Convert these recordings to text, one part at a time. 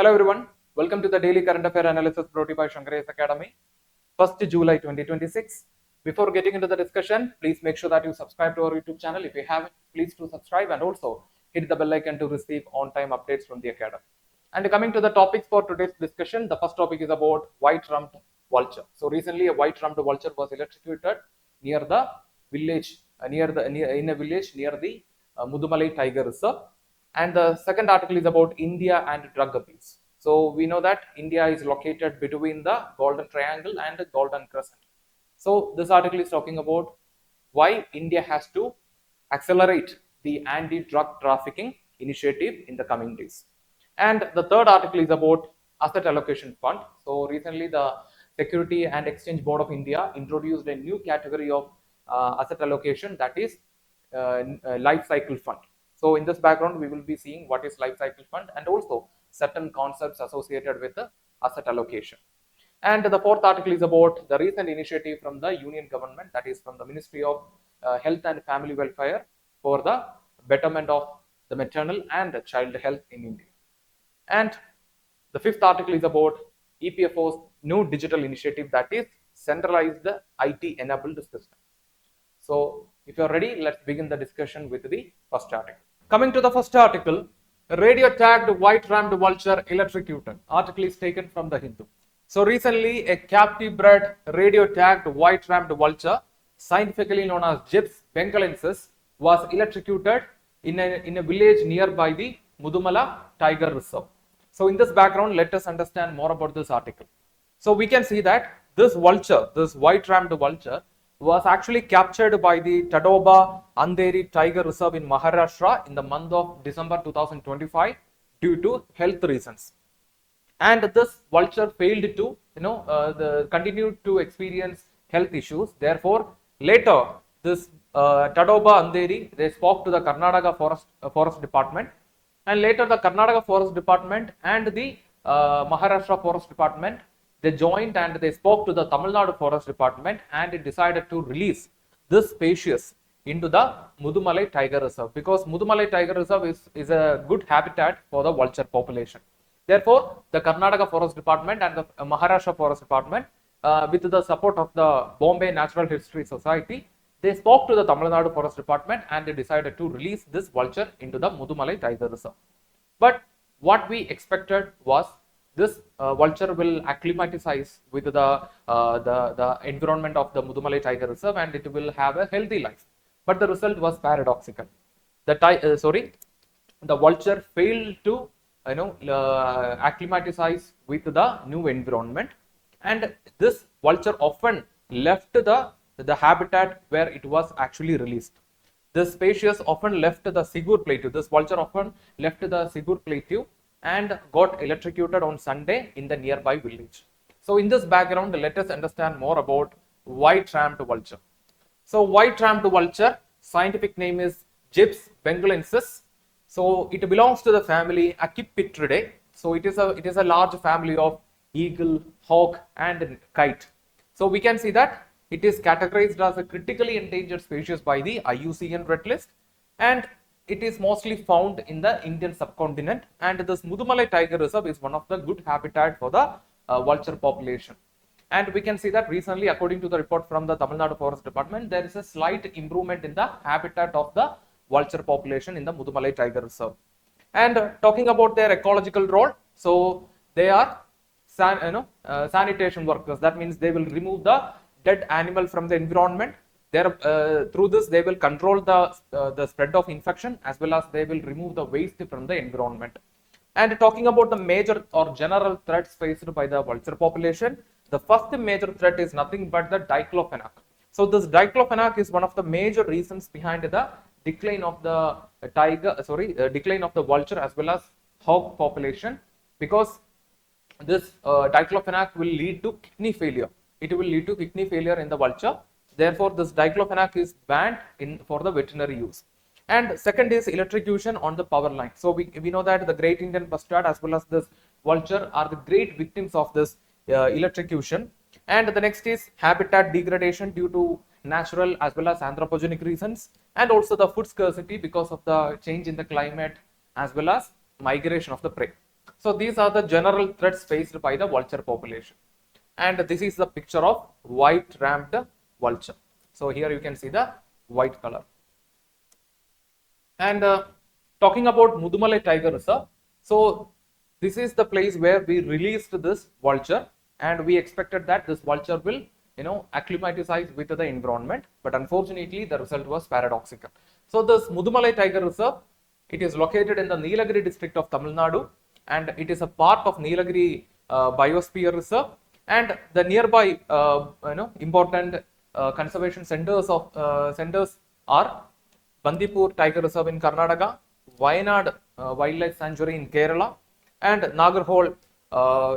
Hello everyone, welcome to the Daily Current Affairs Analysis brought to you by Shankar IAS Academy, 1st July 2026. Before getting into the discussion, please make sure that you subscribe to our YouTube channel. If you haven't, please do subscribe and also hit the bell icon to receive on-time updates from the Academy. And coming to the topics for today's discussion, the first topic is about white-rumped vulture. So recently a white-rumped vulture was electrocuted near the village, in a village near the Mudumalai Tiger Reserve. And the second article is about India and drug abuse. So we know that India is located between the Golden Triangle and the Golden Crescent. So this article is talking about why India has to accelerate the anti-drug trafficking initiative in the coming days. And the third article is about asset allocation fund. So recently the Security and Exchange Board of India introduced a new category of asset allocation, that is life cycle fund. So in this background, we will be seeing what is life cycle fund and also certain concepts associated with the asset allocation. And the fourth article is about the recent initiative from the Union government, that is from the Ministry of Health and Family Welfare, for the betterment of the maternal and child health in India. And the fifth article is about EPFO's new digital initiative, that is Centralized IT enabled system. So if you are ready, let's begin the discussion with the first article. Coming to the first article, radio tagged white-rumped vulture electrocuted. Article is taken from the Hindu. So recently, a captive bred radio tagged white-rumped vulture, scientifically known as Gyps bengalensis, was electrocuted in a village nearby the Mudumala Tiger Reserve. So in this background, let us understand more about this article. So we can see that this vulture, this white-rumped vulture, was actually captured by the Tadoba Andheri Tiger Reserve in Maharashtra in the month of December 2025 due to health reasons. And this vulture failed to, continued to experience health issues. Therefore, later this Tadoba Andheri, they spoke to the Karnataka Forest Department, and later the Karnataka Forest Department and the Maharashtra Forest Department, they joined and they spoke to the Tamil Nadu Forest Department and it decided to release this species into the Mudumalai Tiger Reserve, because Mudumalai Tiger Reserve is a good habitat for the vulture population. Therefore, the Karnataka Forest Department and the Maharashtra Forest Department, with the support of the Bombay Natural History Society, they spoke to the Tamil Nadu Forest Department and they decided to release this vulture into the Mudumalai Tiger Reserve. But what we expected was this vulture will acclimatize with the environment of the Mudumalai Tiger Reserve and it will have a healthy life. But the result was paradoxical. The vulture failed to acclimatize with the new environment, and this vulture often left the habitat where it was actually released. This species often left the Sigur Plateau. This vulture often left the Sigur Plateau and got electrocuted on Sunday in the nearby village. So in this background, let us understand more about white-rumped vulture. So white-rumped vulture, scientific name is Gyps bengalensis. So it belongs to the family Accipitridae. So it is a large family of eagle, hawk and kite. So we can see that it is categorized as a critically endangered species by the IUCN Red List, and it is mostly found in the Indian subcontinent, and this Mudumalai Tiger Reserve is one of the good habitat for the vulture population. And we can see that recently, according to the report from the Tamil Nadu Forest Department, there is a slight improvement in the habitat of the vulture population in the Mudumalai Tiger Reserve. And talking about their ecological role, so they are sanitation workers. That means they will remove the dead animal from the environment. Through this, they will control the spread of infection as well as they will remove the waste from the environment. And talking about the major or general threats faced by the vulture population, the first major threat is nothing but the diclofenac. So this diclofenac is one of the major reasons behind the decline of the decline of the vulture as well as hawk population, because this diclofenac will lead to kidney failure. It will lead to kidney failure in the vulture. Therefore, this diclofenac is banned for the veterinary use. And second is electrocution on the power line. So we know that the great Indian bustard as well as this vulture are the great victims of this electrocution. And the next is habitat degradation due to natural as well as anthropogenic reasons, and also the food scarcity because of the change in the climate as well as migration of the prey. So these are the general threats faced by the vulture population. And this is the picture of white ramped vulture. So here you can see the white color. And talking about Mudumalai Tiger Reserve, so this is the place where we released this vulture, and we expected that this vulture will, acclimatize with the environment, but unfortunately the result was paradoxical. So this Mudumalai Tiger Reserve, it is located in the Nilagiri district of Tamil Nadu, and it is a part of Nilagiri Biosphere Reserve, and the nearby, important conservation centers are Bandipur Tiger Reserve in Karnataka, Wayanad Wildlife Sanctuary in Kerala, and Nagarhole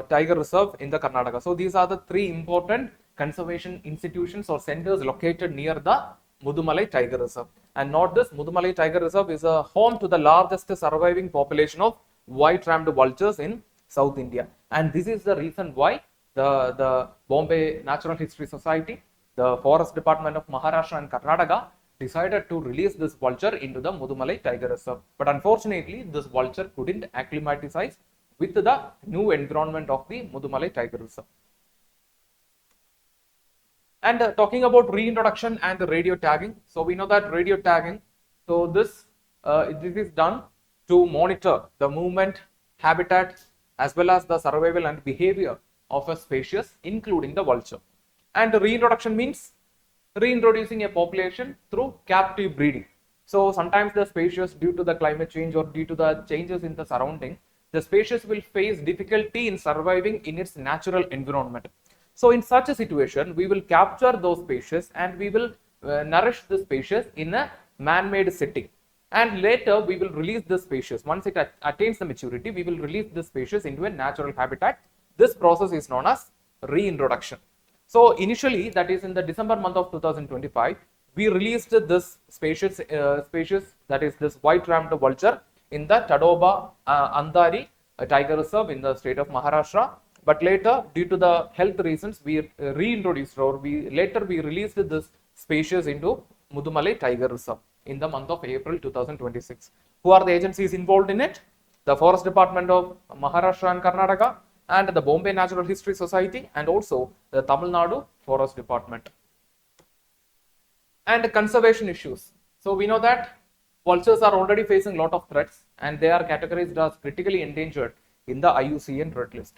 Tiger Reserve in the Karnataka. So these are the three important conservation institutions or centers located near the Mudumalai Tiger Reserve. And not this, Mudumalai Tiger Reserve is a home to the largest surviving population of white-ramped vultures in South India. And this is the reason why the Bombay Natural History Society, the Forest Department of Maharashtra and Karnataka decided to release this vulture into the Mudumalai Tiger Reserve. But unfortunately, this vulture couldn't acclimatize with the new environment of the Mudumalai Tiger Reserve. And talking about reintroduction and radio tagging, so we know that radio tagging, so this is done to monitor the movement, habitat, as well as the survival and behavior of a species, including the vulture. And reintroduction means reintroducing a population through captive breeding. So sometimes the species, due to the climate change or due to the changes in the surrounding, the species will face difficulty in surviving in its natural environment. So in such a situation, we will capture those species and we will nourish the species in a man-made setting. And later we will release the species. Once it attains the maturity, we will release the species into a natural habitat. This process is known as reintroduction. So initially, that is in the December month of 2025, we released this species, that is this white-ramped vulture in the Tadoba Andhari Tiger Reserve in the state of Maharashtra. But later, due to the health reasons, we reintroduced or we released this species into Mudumalai Tiger Reserve in the month of April 2026. Who are the agencies involved in it? The Forest Department of Maharashtra and Karnataka, and the Bombay Natural History Society, and also the Tamil Nadu Forest Department. And conservation issues. So we know that vultures are already facing a lot of threats, and they are categorized as critically endangered in the IUCN Red List.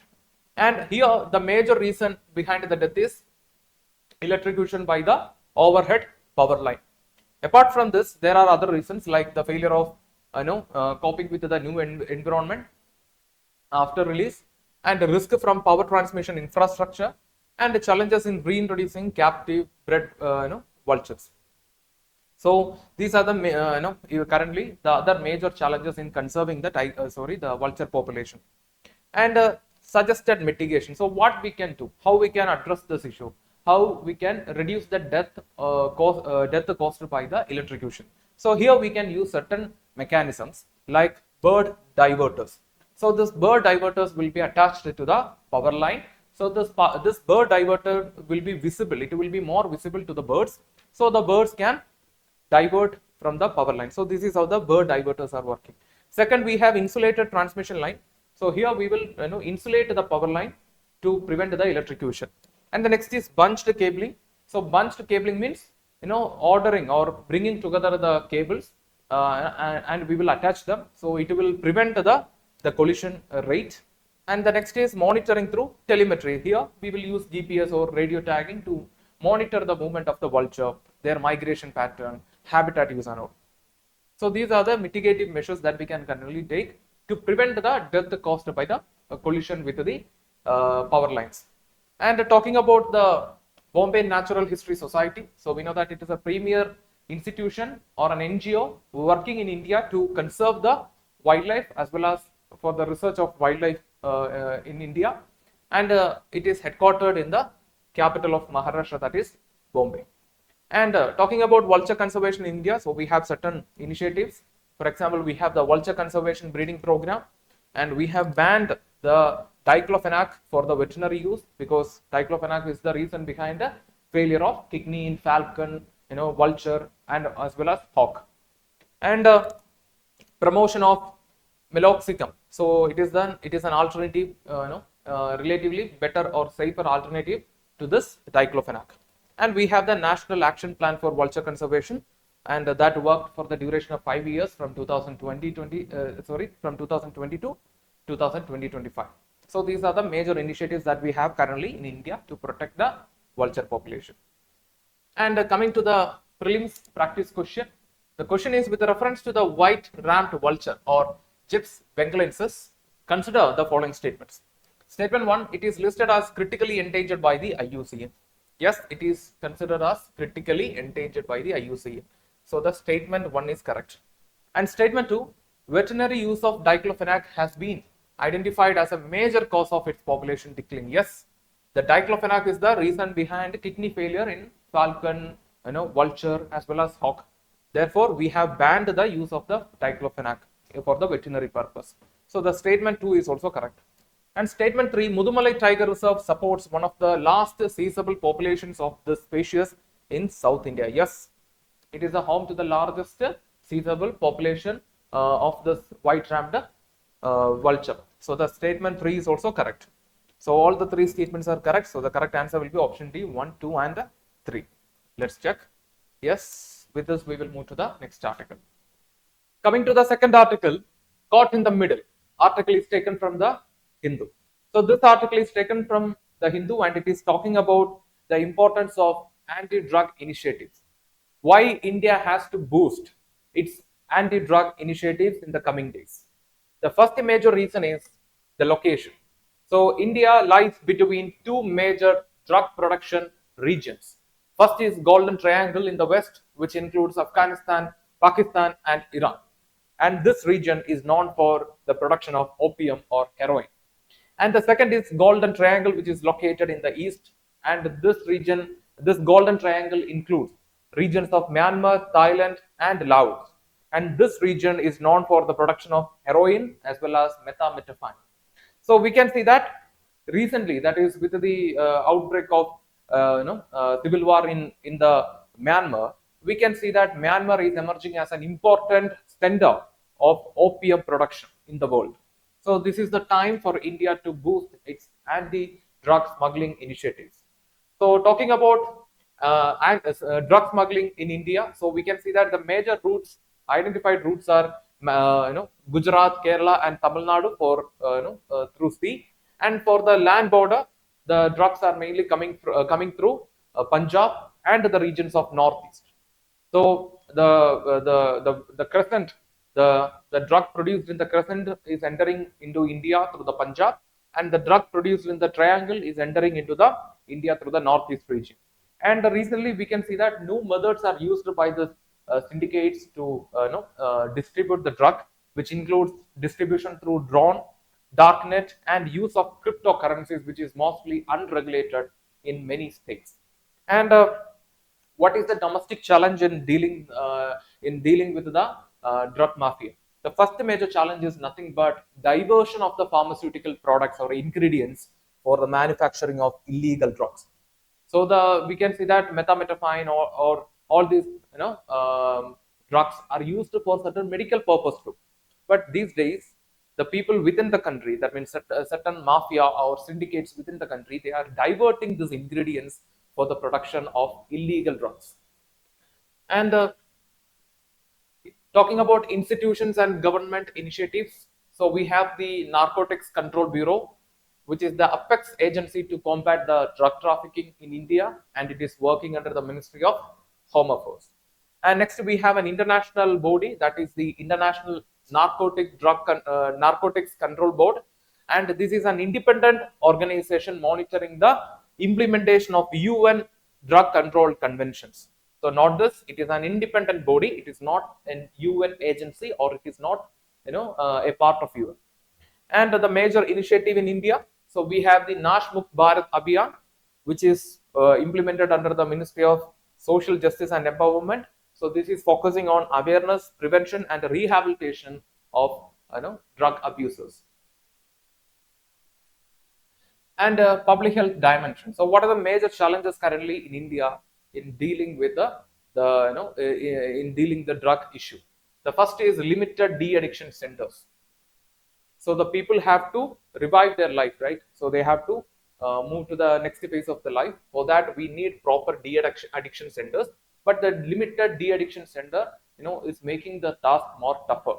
And here the major reason behind the death is electrocution by the overhead power line. Apart from this, there are other reasons like the failure of coping with the new environment after release, and the risk from power transmission infrastructure, and the challenges in reintroducing captive bred vultures. So these are the currently the other major challenges in conserving the vulture population. And suggested mitigation. So what we can do, how we can address this issue, how we can reduce the death caused by the electrocution. So here we can use certain mechanisms like bird diverters. So this bird diverters will be attached to the power line. So this bird diverter will be visible. It will be more visible to the birds. So the birds can divert from the power line. So this is how the bird diverters are working. Second, we have insulated transmission line. So here we will insulate the power line to prevent the electrocution. And the next is bunched cabling. So bunched cabling means ordering or bringing together the cables and we will attach them. So it will prevent the collision rate. And the next is monitoring through telemetry. Here we will use GPS or radio tagging to monitor the movement of the vulture, their migration pattern, habitat use and all. So these are the mitigative measures that we can currently take to prevent the death caused by the collision with the power lines. And talking about the Bombay Natural History Society, so we know that it is a premier institution or an NGO working in India to conserve the wildlife as well as for the research of wildlife in India, and it is headquartered in the capital of Maharashtra, that is Bombay. And talking about vulture conservation in India, so we have certain initiatives. For example, we have the vulture conservation breeding program, and we have banned the diclofenac for the veterinary use because diclofenac is the reason behind the failure of kidney in falcon, vulture, and as well as hawk. And promotion of meloxicam. So it is an alternative, relatively better or safer alternative to this diclofenac. And we have the National Action Plan for Vulture Conservation, and that worked for the duration of 5 years from 2020 from 2020 to 2025. So these are the major initiatives that we have currently in India to protect the vulture population. And coming to the prelims practice question, the question is, with reference to the white ramped vulture or Gyps bengalensis, consider the following statements. Statement 1, it is listed as critically endangered by the IUCN. Yes, it is considered as critically endangered by the IUCN. So the statement 1 is correct. And statement 2, veterinary use of diclofenac has been identified as a major cause of its population decline. Yes, the diclofenac is the reason behind kidney failure in falcon, vulture as well as hawk. Therefore, we have banned the use of the diclofenac for the veterinary purpose. So the statement 2 is also correct. And statement 3, Mudumalai Tiger Reserve supports one of the last seizable populations of this species in South India. Yes, it is a home to the largest seizable population of this white ramped vulture. So the statement 3 is also correct. So all the 3 statements are correct. So the correct answer will be option D, 1, 2 and 3. Let's check. Yes, with this we will move to the next article. Coming to the second article, caught in the middle. Article is taken from the Hindu. So this article is taken from the Hindu and it is talking about the importance of anti-drug initiatives. Why India has to boost its anti-drug initiatives in the coming days. The first major reason is the location. So India lies between 2 major drug production regions. First is Golden Triangle in the west, which includes Afghanistan, Pakistan and Iran. And this region is known for the production of opium or heroin. And the second is Golden Triangle, which is located in the east. And this Golden Triangle includes regions of Myanmar, Thailand and Laos. And this region is known for the production of heroin as well as methamphetamine. So we can see that recently, that is with the outbreak of civil war in the Myanmar, we can see that Myanmar is emerging as an important center of opium production in the world. So this is the time for India to boost its anti-drug smuggling initiatives. So talking about drug smuggling in India, so we can see that the major identified routes are Gujarat, Kerala and Tamil Nadu for through sea, and for the land border the drugs are mainly coming through Punjab and the regions of northeast. So the crescent, the drug produced in the crescent is entering into India through the Punjab, and the drug produced in the triangle is entering into the India through the northeast region. And recently we can see that new methods are used by the syndicates to distribute the drug, which includes distribution through drone, darknet and use of cryptocurrencies, which is mostly unregulated in many states. And what is the domestic challenge in dealing with the drug mafia? The first major challenge is nothing but diversion of the pharmaceutical products or ingredients for the manufacturing of illegal drugs. So we can see that methamphetamine or all these drugs are used for certain medical purpose too. But these days, the people within the country, that means certain mafia or syndicates within the country, they are diverting these ingredients for the production of illegal drugs. And talking about institutions and government initiatives, so we have the Narcotics Control Bureau, which is the apex agency to combat the drug trafficking in India, and it is working under the Ministry of Home Affairs. And next we have an international body, that is the International Narcotics Control Board, and this is an independent organization monitoring the implementation of UN drug control conventions. So not this, it is an independent body, it is not an UN agency, or it is not a part of UN. And the major initiative in India, so we have the Nash Mukt Bharat Abhiyan, which is implemented under the Ministry of Social Justice and Empowerment. So this is focusing on awareness, prevention and rehabilitation of drug abusers. And public health dimension. So what are the major challenges currently in India in dealing with the drug issue? The first is limited de-addiction centers. So the people have to revive their life, right? So they have to move to the next phase of the life. For that, we need proper de-addiction centers. But the limited de-addiction center, is making the task more tougher.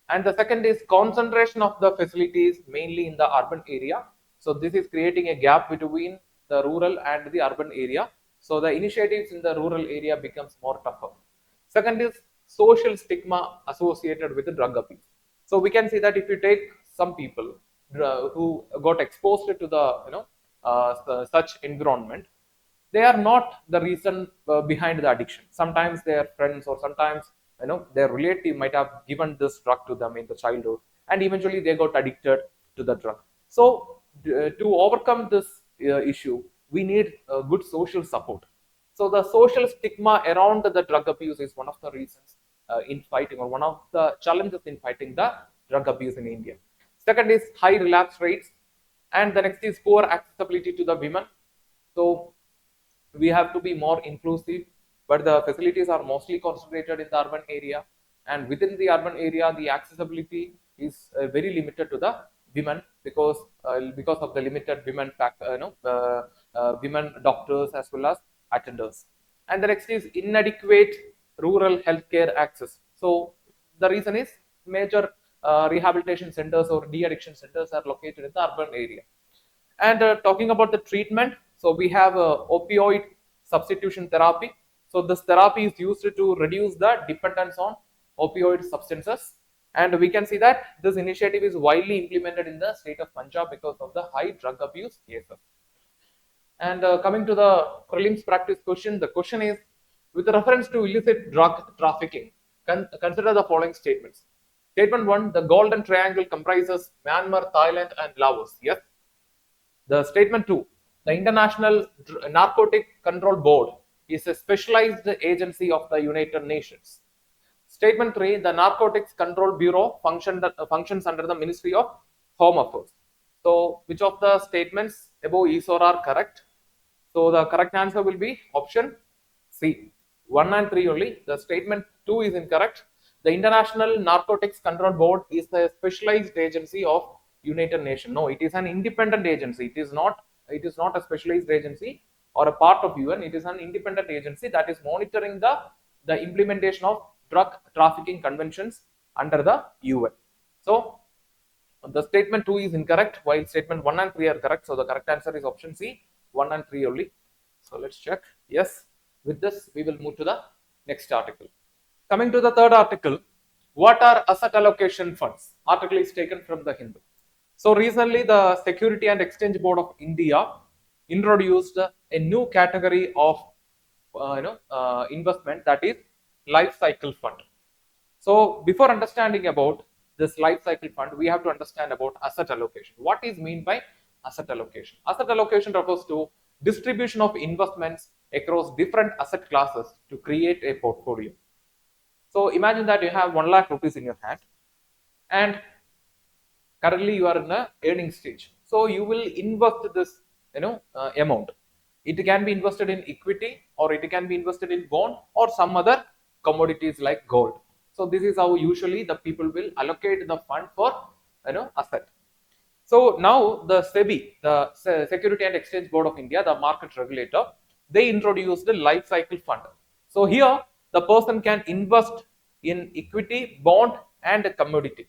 And the second is concentration of the facilities mainly in the urban area. So this is creating a gap between the rural and the urban area. So the initiatives in the rural area becomes more tougher. Second is social stigma associated with the drug abuse. So we can see that if you take some people who got exposed to the such environment, they are not the reason behind the addiction. Sometimes their friends or sometimes their relative might have given this drug to them in the childhood, and eventually they got addicted to the drug. So to overcome this issue, we need good social support. So the social stigma around the drug abuse is one of the reasons in fighting, or one of the challenges in fighting the drug abuse in India. Second is high relapse rates, and the next is poor accessibility to the women. So we have to be more inclusive, but the facilities are mostly concentrated in the urban area, and within the urban area the accessibility is very limited to the women, because of the limited women doctors as well as attenders. And the next is inadequate rural healthcare access. So the reason is major rehabilitation centers or de-addiction centers are located in the urban area. And talking about the treatment, so we have opioid substitution therapy. So this therapy is used to reduce the dependence on opioid substances. And we can see that this initiative is widely implemented in the state of Punjab because of the high drug abuse cases. And coming to the prelims practice question, the question is, with reference to illicit drug trafficking, consider the following statements. Statement 1, the Golden Triangle comprises Myanmar, Thailand and Laos. Yes. The statement 2, the International Narcotic Control Board is a specialized agency of the United Nations. Statement 3, the Narcotics Control Bureau functions under the Ministry of Home Affairs. So which of the statements above is or are correct? So the correct answer will be option C. 1 and 3 only. The statement 2 is incorrect. The International Narcotics Control Board is a specialized agency of United Nations. No, it is an independent agency. It is not a specialized agency or a part of UN. It is an independent agency that is monitoring the implementation of drug trafficking conventions under the UN. So the statement 2 is incorrect, while statement 1 and 3 are correct. So the correct answer is option C, 1 and 3 only. So let's check. Yes. With this, we will move to the next article. Coming to the third article, what are asset allocation funds? Article is taken from the Hindu. So recently, the Security and Exchange Board of India introduced a new category of investment, that is life cycle fund. So before understanding about this life cycle fund, we have to understand about asset allocation. What is mean by asset allocation? Asset allocation refers to distribution of investments across different asset classes to create a portfolio. So imagine that you have 1 lakh rupees in your hand, and currently you are in a earning stage. So you will invest this amount. It can be invested in equity, or it can be invested in bond, or some other commodities like gold. So this is how usually the people will allocate the fund for asset. So now the SEBI, the Security and Exchange Board of India, the market regulator, they introduced the life cycle fund. So here the person can invest in equity, bond and commodity.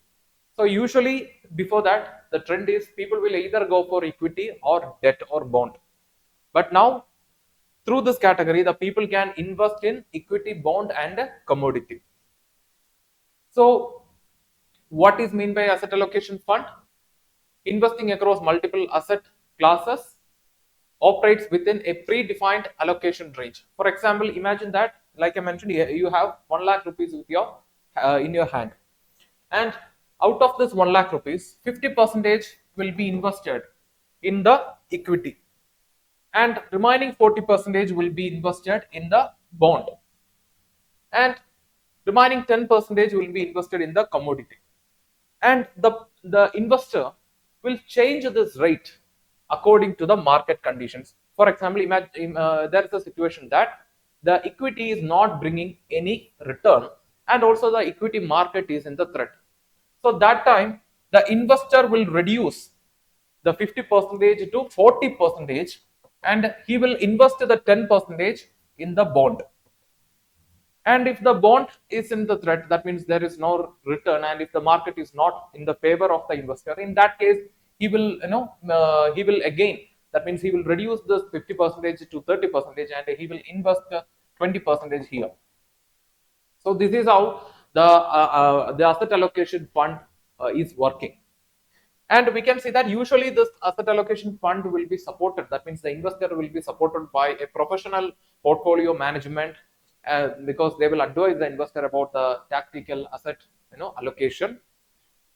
So usually before that, the trend is people will either go for equity or debt or bond. But now through this category, the people can invest in equity, bond and commodity. So what is mean by asset allocation fund? Investing across multiple asset classes, operates within a predefined allocation range. For example, imagine that, like I mentioned, you have 1 lakh rupees with your in your hand, and out of this 1 lakh rupees, 50% will be invested in the equity, and remaining 40% will be invested in the bond, and remaining 10% will be invested in the commodity. And the investor will change this rate according to the market conditions. For example, imagine there is a situation that the equity is not bringing any return, and also the equity market is in the threat. So that time the investor will reduce the 50% to 40%, and he will invest the 10% in the bond. And if the bond is in the threat, that means there is no return, and if the market is not in the favor of the investor, in that case he will, he will again, that means he will reduce this 50% to 30%, and he will invest 20% here. So this is how the asset allocation fund is working. And we can see that usually this asset allocation fund will be supported. That means the investor will be supported by a professional portfolio management, because they will advise the investor about the tactical asset, allocation.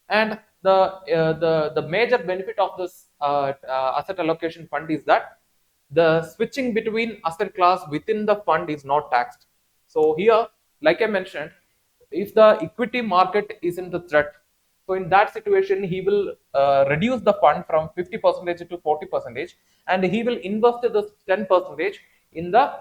And the major benefit of this asset allocation fund is that the switching between asset class within the fund is not taxed. So here, like I mentioned, if the equity market is in the threat, so in that situation, he will reduce the fund from 50% to 40%, and he will invest the 10% in the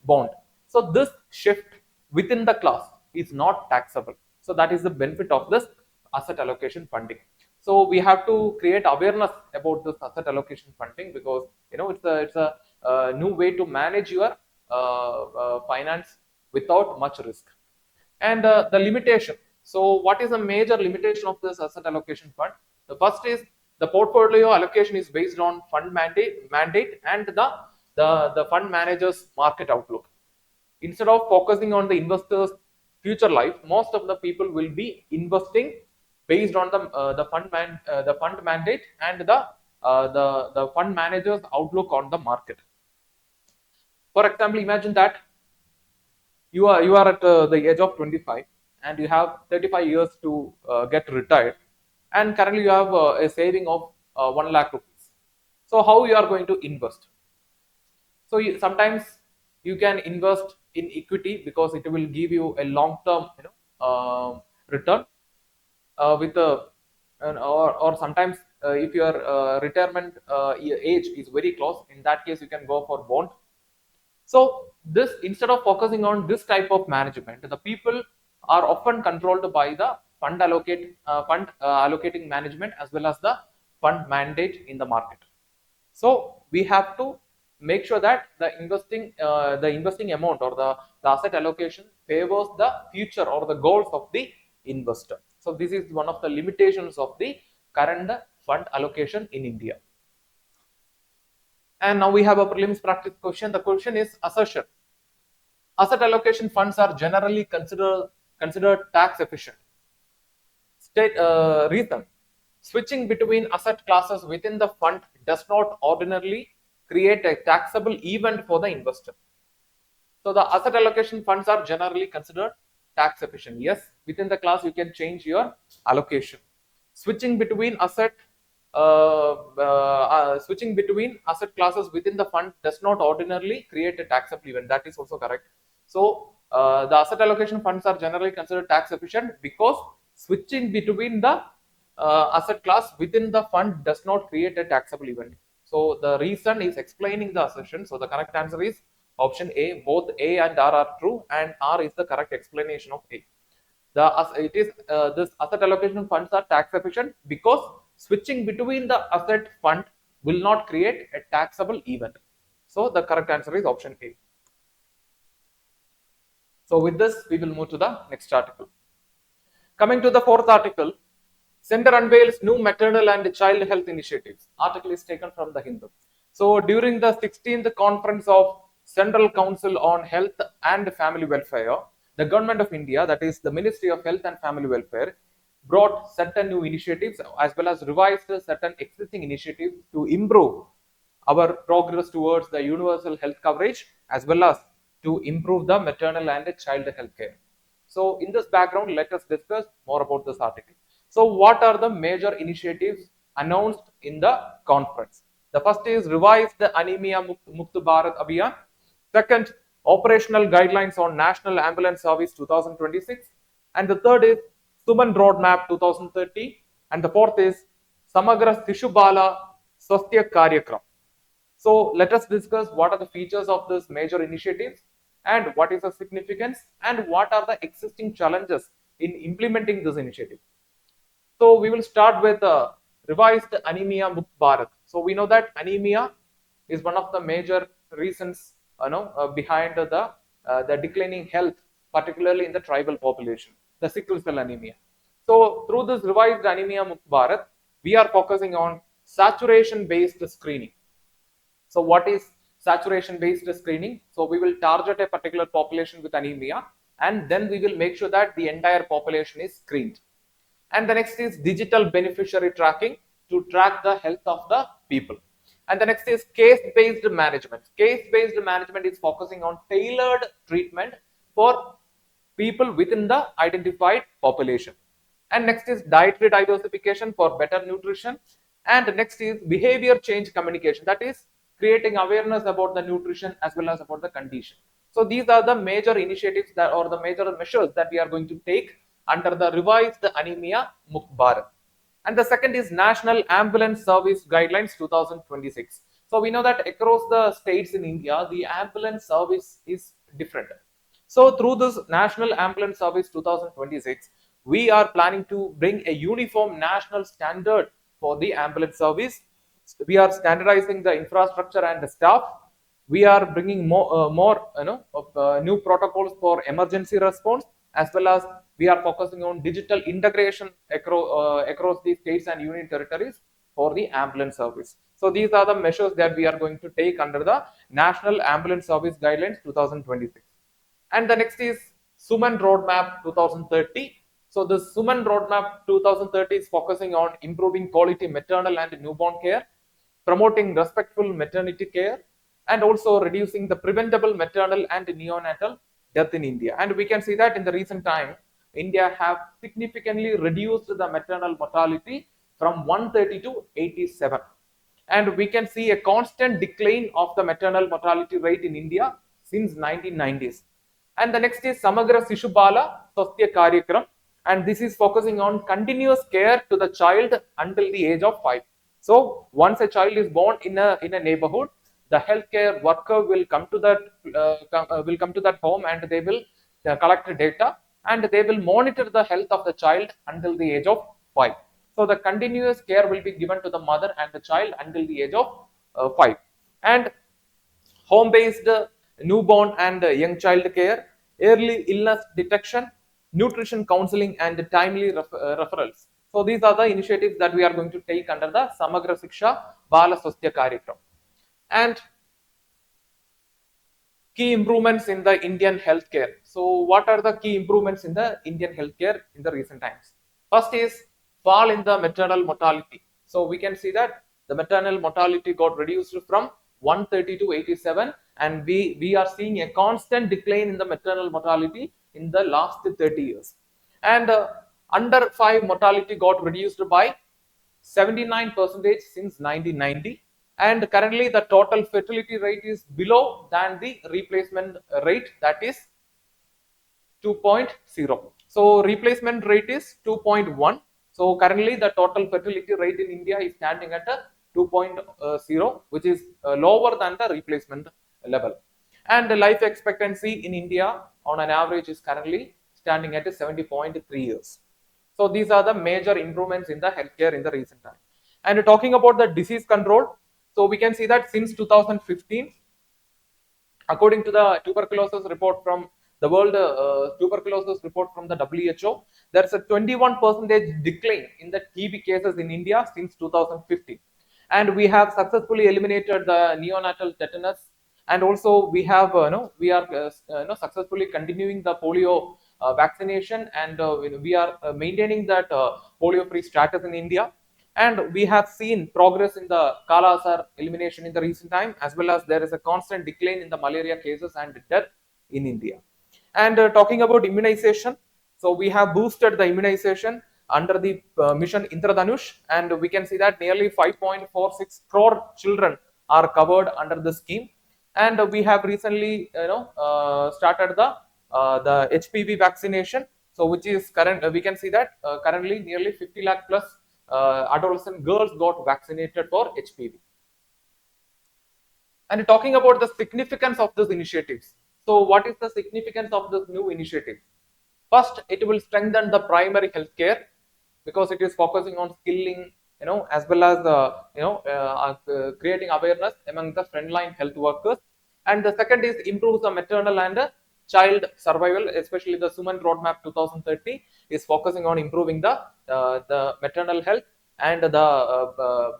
bond. So this shift within the class is not taxable. So that is the benefit of this asset allocation funding. So we have to create awareness about this asset allocation funding, because it's a new way to manage your finance without much risk. And the limitation. So what is the major limitation of this asset allocation fund? The first is the portfolio allocation is based on fund mandate and the fund manager's market outlook. Instead of focusing on the investor's future life, most of the people will be investing based on the fund mandate and the fund manager's outlook on the market. For example, imagine that you are at the age of 25, and you have 35 years to get retired, and currently you have a saving of 1 lakh rupees. So how you are going to invest? So sometimes you can invest in equity because it will give you a long term return with a or sometimes if your retirement age is very close, in that case you can go for bond. So this, instead of focusing on this type of management, the people are often controlled by the fund allocating management as well as the fund mandate in the market. So we have to make sure that the investing amount or the asset allocation favors the future or the goals of the investor. So this is one of the limitations of the current fund allocation in India. And now we have a prelims practice question. The question is assertion. Asset allocation funds are generally considered tax efficient. State reason. Switching between asset classes within the fund does not ordinarily create a taxable event for the investor. So the asset allocation funds are generally considered tax efficient. Yes, within the class you can change your allocation. Switching between asset classes within the fund does not ordinarily create a taxable event. That is also correct. So the asset allocation funds are generally considered tax efficient because switching between the asset class within the fund does not create a taxable event. So the reason is explaining the assertion. So the correct answer is option A. Both A and R are true, and R is the correct explanation of A. This asset allocation funds are tax efficient because switching between the asset fund will not create a taxable event. So the correct answer is option A. So with this, we will move to the next article. Coming to the fourth article, Center unveils new maternal and child health initiatives. Article is taken from the Hindu. So during the 16th conference of Central Council on Health and Family Welfare, the Government of India, that is the Ministry of Health and Family Welfare, brought certain new initiatives as well as revised certain existing initiatives to improve our progress towards the universal health coverage as well as to improve the maternal and child health care. So in this background, let us discuss more about this article. So what are the major initiatives announced in the conference? The first is revised Anemia Mukt Bharat Abhiyan. Second, operational guidelines on National Ambulance Service 2026. And the third is Suman Roadmap 2030. And the fourth is Samagra Sishubala Swasthya Karyakram. So let us discuss what are the features of this major initiatives and what is the significance and what are the existing challenges in implementing this initiative. So we will start with revised anemia Mukt Bharat. So we know that anemia is one of the major reasons behind the declining health, particularly in the tribal population, the sickle cell anemia. So through this revised anemia Mukt Bharat, we are focusing on saturation based screening. So what is saturation based screening? So we will target a particular population with anemia, and then we will make sure that the entire population is screened. And the next is digital beneficiary tracking to track the health of the people. And the next is case based management. Case based management is focusing on tailored treatment for people within the identified population. And next is dietary diversification for better nutrition. And next is behavior change communication, that is creating awareness about the nutrition as well as about the condition. So these are the major initiatives that, or the major measures that we are going to take under the revised anemia Mukt Bharat. And the second is National Ambulance Service Guidelines 2026. So we know that across the states in India, the ambulance service is different. So through this National Ambulance Service 2026, we are planning to bring a uniform national standard for the ambulance service. We are standardizing the infrastructure and the staff. We are bringing more new protocols for emergency response, as well as we are focusing on digital integration across the states and union territories for the ambulance service. So these are the measures that we are going to take under the National Ambulance Service Guidelines 2026. And the next is Suman Roadmap 2030. So the Suman Roadmap 2030 is focusing on improving quality maternal and newborn care, promoting respectful maternity care, and also reducing the preventable maternal and neonatal death in India. And we can see that in the recent time, India have significantly reduced the maternal mortality from 130 to 87. And we can see a constant decline of the maternal mortality rate in India since 1990s. And the next is Samagra Sishubala Swasthya Karyakram, and this is focusing on continuous care to the child until the age of 5. So once a child is born in a neighborhood, the healthcare worker will come to that home, and they will collect data, and they will monitor the health of the child until the age of 5. So the continuous care will be given to the mother and the child until the age of 5. And home-based newborn and young child care, early illness detection, nutrition counseling, and timely referrals. So these are the initiatives that we are going to take under the Samagra Shiksha Bala Swasthya Karyakram. And key improvements in the Indian healthcare. So what are the key improvements in the Indian healthcare in the recent times? First is fall in the maternal mortality. So we can see that the maternal mortality got reduced from 130 to 87, and we are seeing a constant decline in the maternal mortality in the last 30 years. And under 5 mortality got reduced by 79% since 1990, and currently the total fertility rate is below than the replacement rate, that is 2.0. So replacement rate is 2.1. So currently the total fertility rate in India is standing at a 2.0, which is lower than the replacement level. And the life expectancy in India on an average is currently standing at 70.3 years. So these are the major improvements in the healthcare in the recent time. And talking about the disease control, so we can see that since 2015, according to the tuberculosis report from the World Tuberculosis Report from the WHO, there's a 21% decline in the TB cases in India since 2015. And we have successfully eliminated the neonatal tetanus, and also we have we are successfully continuing the polio vaccination, and we are maintaining that polio free status in India. And we have seen progress in the Kala Azar elimination in the recent time, as well as there is a constant decline in the malaria cases and death in India. And talking about immunization, so we have boosted the immunization under the mission Indradhanush, and we can see that nearly 5.46 crore children are covered under the scheme. And we have recently started the HPV vaccination, so which is current, we can see that currently nearly 50 lakh plus adolescent girls got vaccinated for HPV. And talking about the significance of these initiatives, so what is the significance of this new initiative? First, it will strengthen the primary health care. because it is focusing on skilling, as well as creating awareness among the frontline health workers. And the second is improves the maternal and child survival, especially the Suman Roadmap 2030 is focusing on improving the maternal health, and the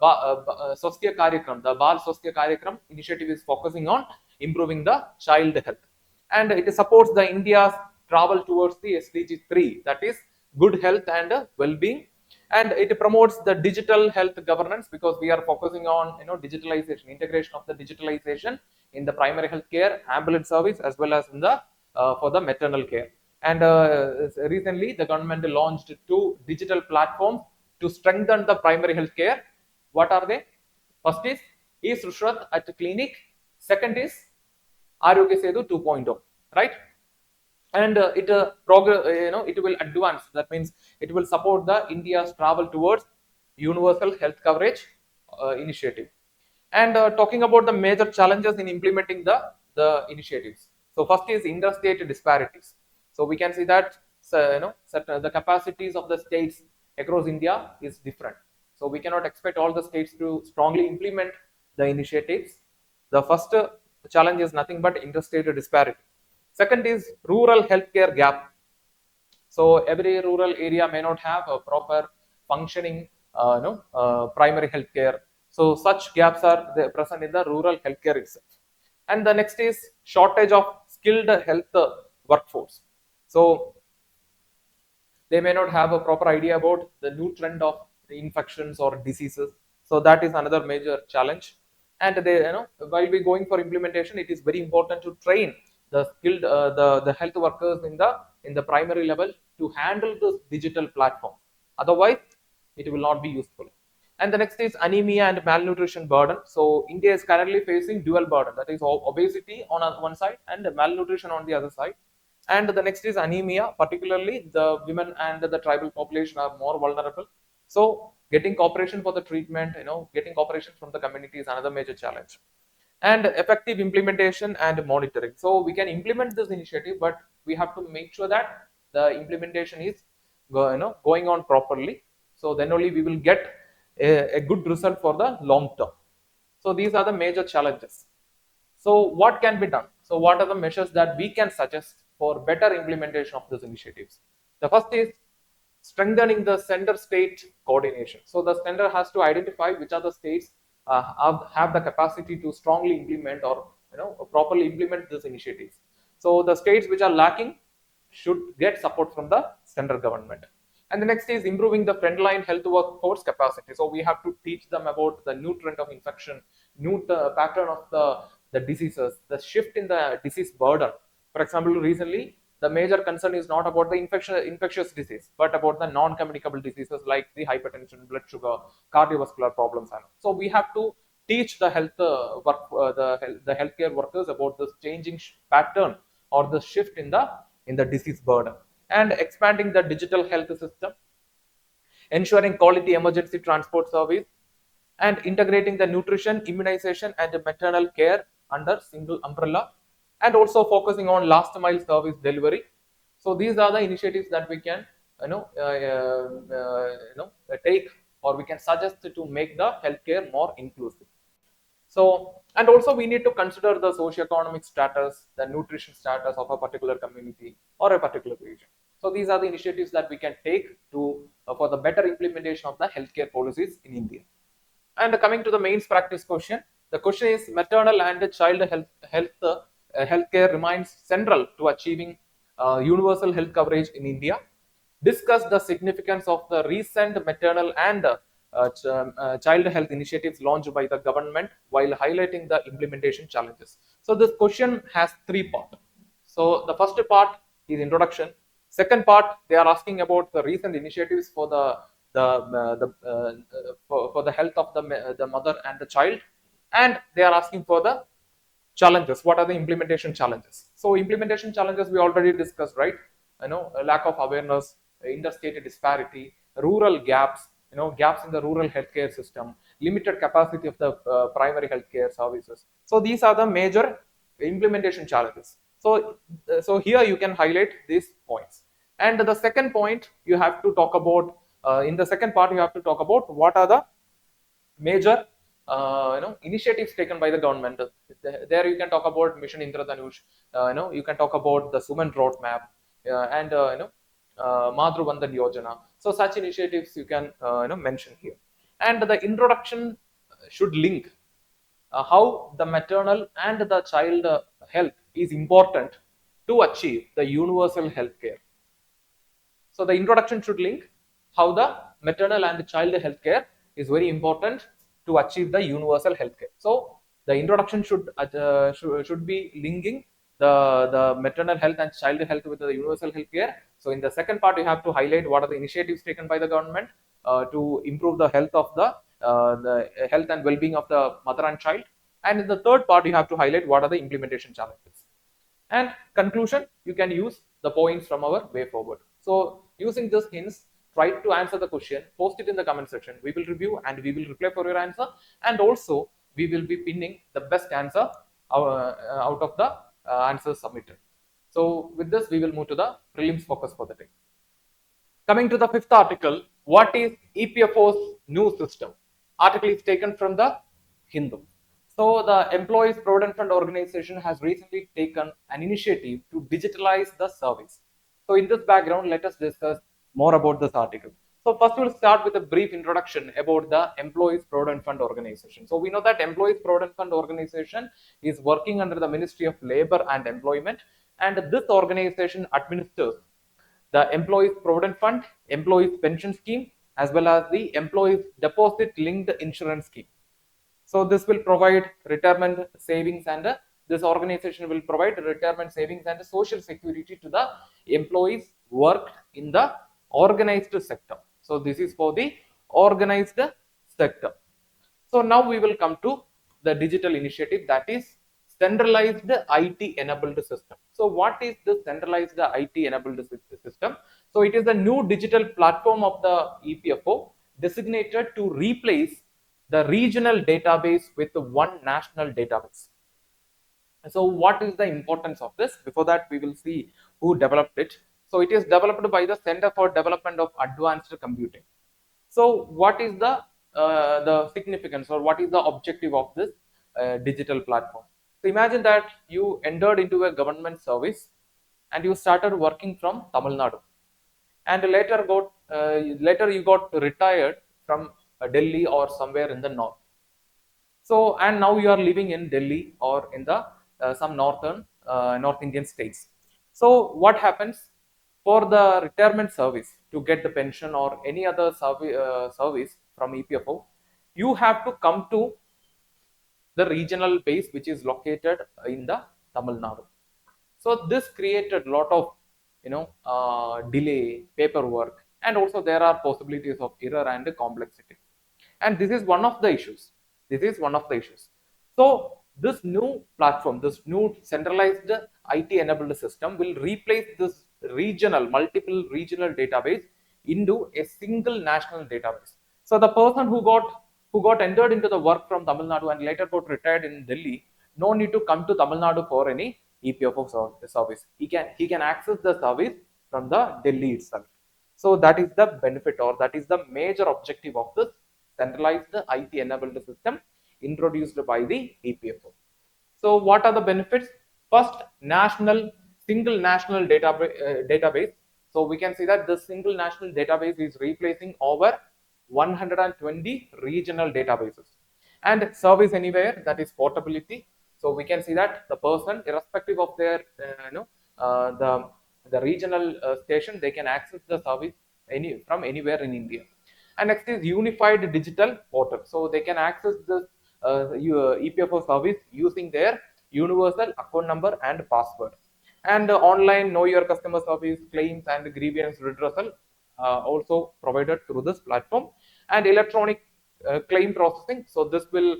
Swasthya Karyakram, the Bal Swasthya Karyakram initiative is focusing on improving the child health, and it supports the India's travel towards the SDG 3, that is good health and well-being, and it promotes the digital health governance because we are focusing on digitalization, integration of the digitalization in the primary health care, ambulance service, as well as in the for the maternal care. And recently the government launched 2 digital platforms to strengthen the primary health care. What are they? First is E-Sushrat at clinic. Second is Arogya Setu 2.0, right? And it will advance, that means it will support the India's travel towards universal health coverage initiative. And talking about the major challenges in implementing the initiatives, so first is interstate disparities. So we can see that the capacities of the states across India is different, so we cannot expect all the states to strongly implement the initiatives. The first challenge is nothing but interstate disparity. Second is rural healthcare gap. So every rural area may not have a proper functioning primary healthcare. So such gaps are present in the rural healthcare itself. And the next is shortage of skilled health workforce. So they may not have a proper idea about the new trend of the infections or diseases. So that is another major challenge. And they, while we going for implementation, it is very important to train the skilled the health workers in the primary level to handle this digital platform. Otherwise, it will not be useful. And the next is anemia and malnutrition burden. So India is currently facing dual burden, that is obesity on one side and malnutrition on the other side. And the next is anemia, particularly the women and the tribal population are more vulnerable. So getting cooperation for the treatment, getting cooperation from the community is another major challenge. And effective implementation and monitoring. So we can implement this initiative, but we have to make sure that the implementation is going on properly. So then only we will get a good result for the long term. So these are the major challenges. So what can be done? So what are the measures that we can suggest for better implementation of these initiatives? The first is strengthening the center state coordination. So the center has to identify which are the states have the capacity to strongly implement or properly implement these initiatives. So the states which are lacking should get support from the central government. And the next is improving the frontline health workforce capacity. So we have to teach them about the new trend of infection, new pattern of the diseases, the shift in the disease burden. For example, recently the major concern is not about the infectious disease, but about the non-communicable diseases like the hypertension, blood sugar, cardiovascular problems. So we have to teach the the healthcare workers about this changing pattern or the shift in the disease burden. And expanding the digital health system, ensuring quality emergency transport service, and integrating the nutrition, immunization, and maternal care under single umbrella, and also focusing on last mile service delivery. So these are the initiatives that we can take, or we can suggest to make the healthcare more inclusive. So, and also we need to consider the socioeconomic status, the nutrition status of a particular community or a particular region. So these are the initiatives that we can take to for the better implementation of the healthcare policies in India. And coming to the mains practice question, the question is maternal and child healthcare remains central to achieving universal health coverage in India. Discuss the significance of the recent maternal and child health initiatives launched by the government while highlighting the implementation challenges. So this question has 3 parts. So the first part is introduction. Second part, they are asking about the recent initiatives for for the health of the mother and the child, and they are asking for the challenges. What are the implementation challenges? So implementation challenges we already discussed, right? Lack of awareness, interstate disparity, rural gaps, gaps in the rural healthcare system, limited capacity of the primary healthcare services. So these are the major implementation challenges. So here you can highlight these points. And the second point, you have to talk about In the second part, you have to talk about what are the major initiatives taken by the government. There you can talk about Mission Indradhanush. You can talk about the Suman roadmap and Madru Vandan Yojana. So such initiatives you can mention here. And the introduction should link how the maternal and the child health is important to achieve the universal health care. So the introduction should link how the maternal and child health care is very important to achieve the universal health care. So the introduction should be linking the maternal health and child health with the universal health care. So in the second part, you have to highlight what are the initiatives taken by the government to improve the health of the health and well-being of the mother and child. And in the third part, you have to highlight what are the implementation challenges. And conclusion, you can use the points from our way forward. So using this hints, try to answer the question, post it in the comment section. We will review and we will reply for your answer. And also we will be pinning the best answer out of the answers submitted. So with this, we will move to the prelims focus for the day. Coming to the fifth article, what is EPFO's new system? Article is taken from the Hindu. So the Employees Provident Fund Organization has recently taken an initiative to digitalize the service. So in this background, let us discuss more about this article. So first we'll start with a brief introduction about the Employees Provident Fund Organization. So we know that Employees Provident Fund Organization is working under the Ministry of Labor and Employment, and this organization administers the Employees Provident Fund, Employees Pension Scheme, as well as the Employees Deposit Linked Insurance Scheme. So this will provide retirement savings, and this organization will provide retirement savings and social security to the employees worked in the organized sector. So this is for the organized sector. So now we will come to the digital initiative, that is centralized IT enabled system. So what is the centralized IT enabled system? So it is a new digital platform of the EPFO designated to replace the regional database with one national database. So what is the importance of this? Before that, we will see who developed it. So it is developed by the Center for Development of Advanced Computing. So what is the significance, or what is the objective of this digital platform? So imagine that you entered into a government service and you started working from Tamil Nadu, and later you got retired from Delhi or somewhere in the north. So and now you are living in Delhi or in the some North Indian states. So what happens for the retirement service to get the pension or any other service from EPFO? You have to come to the regional base which is located in the Tamil Nadu. So this created a lot of delay, paperwork, and also there are possibilities of error and complexity. And this is one of the issues. This is one of the issues. So this new platform, this new centralized IT enabled system will replace this multiple regional database into a single national database. So the person who got entered into the work from Tamil Nadu and later got retired in Delhi, no need to come to Tamil Nadu for any EPFO service. He can access the service from the Delhi itself. So that is the benefit, or that is the major objective of this centralized IT enabled system introduced by the EPFO. So what are the benefits? First, single national database. So we can see that this single national database is replacing over 120 regional databases. And service anywhere, that is portability. So we can see that the person, irrespective of their the regional station, they can access the service from anywhere in India. And next is unified digital portal. So they can access this EPFO service using their universal account number and password. And online know your customer service, claims and grievance redressal also provided through this platform. And electronic claim processing. So this will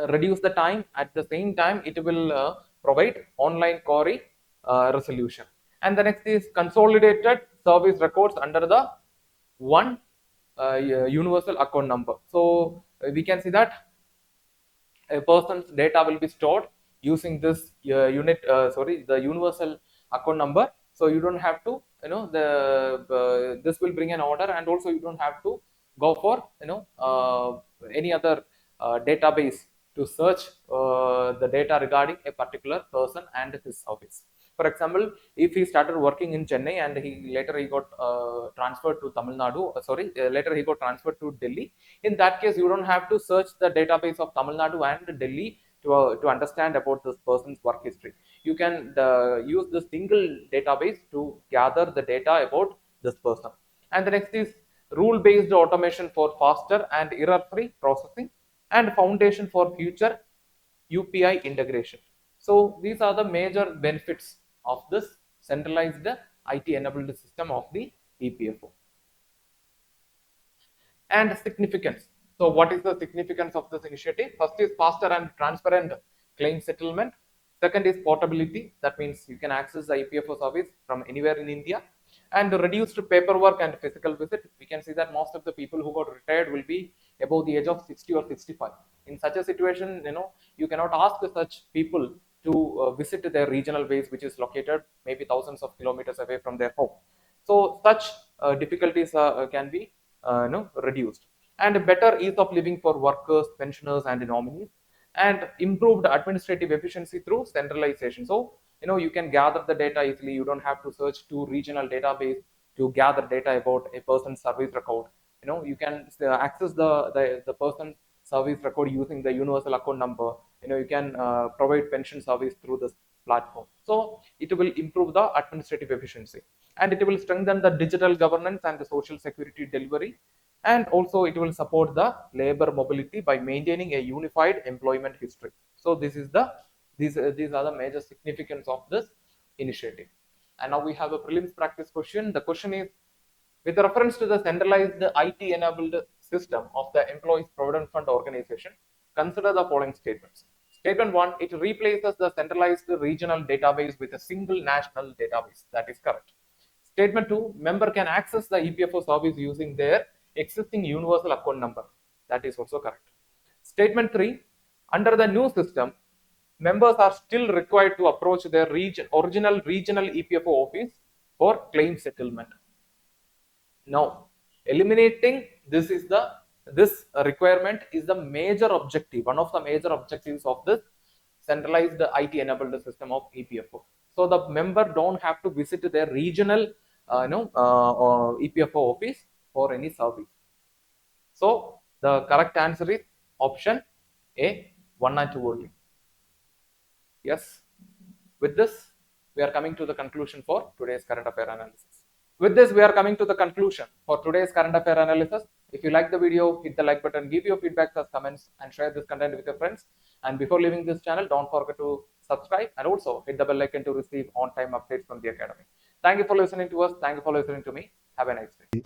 reduce the time. At the same time, it will provide online query resolution. And the next is consolidated service records under the one universal account number. So we can see that a person's data will be stored using this the universal account number. So you don't have to this will bring an order, and also you don't have to go for any other database to search the data regarding a particular person and his service. For example, if he started working in Chennai and he got transferred to Tamil Nadu, later he got transferred to Delhi. In that case, you don't have to search the database of Tamil Nadu and Delhi to understand about this person's work history. You can use the single database to gather the data about this person. And the next is rule-based automation for faster and error-free processing and foundation for future UPI integration. So these are the major benefits of this centralized IT-enabled system of the EPFO. And significance. So what is the significance of this initiative? First is faster and transparent claim settlement. Second is portability. That means you can access the EPFO service from anywhere in India. And reduced paperwork and physical visit. We can see that most of the people who got retired will be above the age of 60 or 65. In such a situation, you cannot ask such people to visit their regional base, which is located maybe thousands of kilometers away from their home. So such difficulties can be reduced. And better ease of living for workers, pensioners, and nominees, and improved administrative efficiency through centralization. So you can gather the data easily. You don't have to search to regional database to gather data about a person's service record. You can access the person's service record using the universal account number. You can provide pension service through this platform. So it will improve the administrative efficiency, and it will strengthen the digital governance and the social security delivery, and also it will support the labor mobility by maintaining a unified employment history. So these are the major significance of this initiative. And now we have a prelims practice question. The question is, with reference to the centralized IT-enabled system of the Employees Provident Fund Organization, consider the following statements. Statement 1, it replaces the centralized regional database with a single national database. That is correct. Statement 2, member can access the EPFO service using their existing universal account number. That is also correct. Statement 3, under the new system, members are still required to approach their original regional EPFO office for claim settlement. Now, eliminating this requirement is the major objective, one of the major objectives of this centralized IT-enabled system of EPFO. So the member don't have to visit their regional EPFO office for any service. So the correct answer is option A, 1 and 2 only. Yes. With this, we are coming to the conclusion for today's current affair analysis. With this, we are coming to the conclusion for today's current affair analysis. If you like the video, hit the like button, give your feedback as comments, and share this content with your friends. And before leaving this channel, don't forget to subscribe and also hit the bell icon to receive on-time updates from the academy. Thank you for listening to us. Thank you for listening to me. Have a nice day.